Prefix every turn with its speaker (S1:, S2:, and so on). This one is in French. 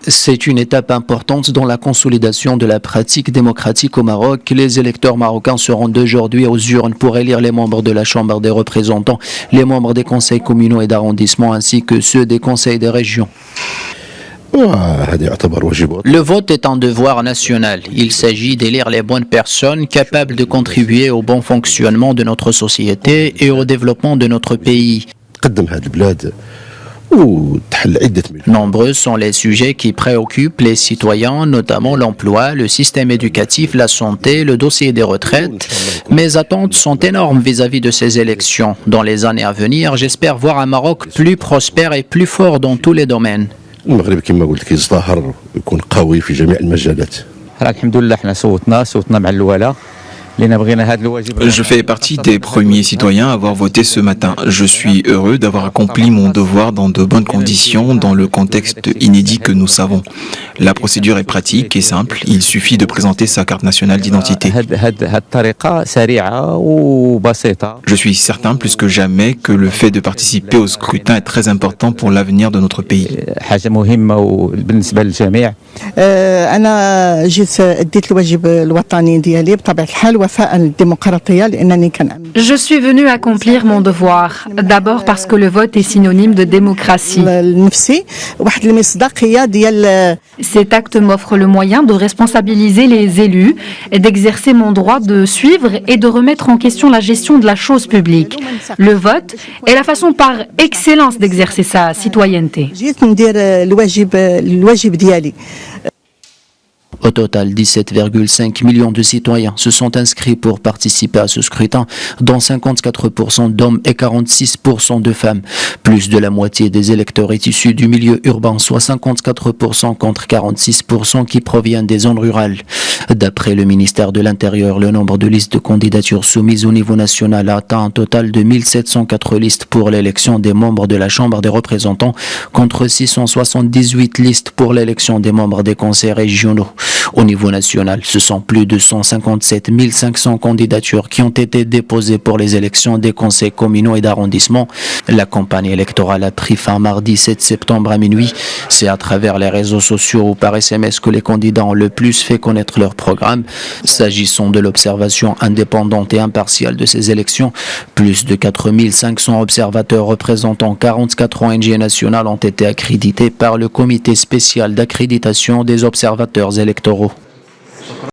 S1: C'est une étape importante dans la consolidation de la pratique démocratique au Maroc. Les électeurs marocains se rendent aujourd'hui aux urnes pour élire les membres de la Chambre des représentants, les membres des conseils communaux et d'arrondissement ainsi que ceux des conseils des régions. Le vote est un devoir national. Il s'agit d'élire les bonnes personnes capables de contribuer au bon fonctionnement de notre société et au développement de notre pays. Nombreux sont les sujets qui préoccupent les citoyens, notamment l'emploi, le système éducatif, la santé, le dossier des retraites. Mes attentes sont énormes vis-à-vis de ces élections. Dans les années à venir, j'espère voir un Maroc plus prospère et plus fort dans tous les domaines.
S2: المغرب كما قلت كيزدهر ويكون قوي في جميع المجالات.
S3: الحمد لله حنا صوتنا مع الولاء.
S4: Je fais partie des premiers citoyens à avoir voté ce matin. Je suis heureux d'avoir accompli mon devoir dans de bonnes conditions, dans le contexte inédit que nous savons. La procédure est pratique et simple. Il suffit de présenter sa carte nationale d'identité. Je suis certain plus que jamais que le fait de participer au scrutin est très important pour l'avenir de notre pays.
S5: أنا جيت أديت الواجب الوطني ديالي بطبيعة الحال وفاء للديمقراطية لأنني كنؤمن.
S6: Je suis venue accomplir mon devoir, d'abord parce que le vote est synonyme de démocratie.
S5: لنفسي واحد المصداقية ديال.
S6: Cet acte m'offre le moyen de responsabiliser les élus et d'exercer mon droit de suivre et de remettre en question la gestion de la chose publique. Le vote est la façon par excellence d'exercer sa citoyenneté.
S5: جيت ندير الواجب ديالي.
S1: Au total, 17,5 millions de citoyens se sont inscrits pour participer à ce scrutin, dont 54% d'hommes et 46% de femmes. Plus de la moitié des électeurs est issue du milieu urbain, soit 54% contre 46% qui proviennent des zones rurales. D'après le ministère de l'Intérieur, le nombre de listes de candidatures soumises au niveau national a atteint un total de 1704 listes pour l'élection des membres de la Chambre des représentants, contre 678 listes pour l'élection des membres des conseils régionaux. Au niveau national, ce sont plus de 157 500 candidatures qui ont été déposées pour les élections des conseils communaux et d'arrondissement. La campagne électorale a pris fin mardi 7 septembre à minuit. C'est à travers les réseaux sociaux ou par SMS que les candidats ont le plus fait connaître leur programme. S'agissant de l'observation indépendante et impartiale de ces élections, plus de 4 500 observateurs représentant 44 ONG nationales ont été accrédités par le comité spécial d'accréditation des observateurs électoraux.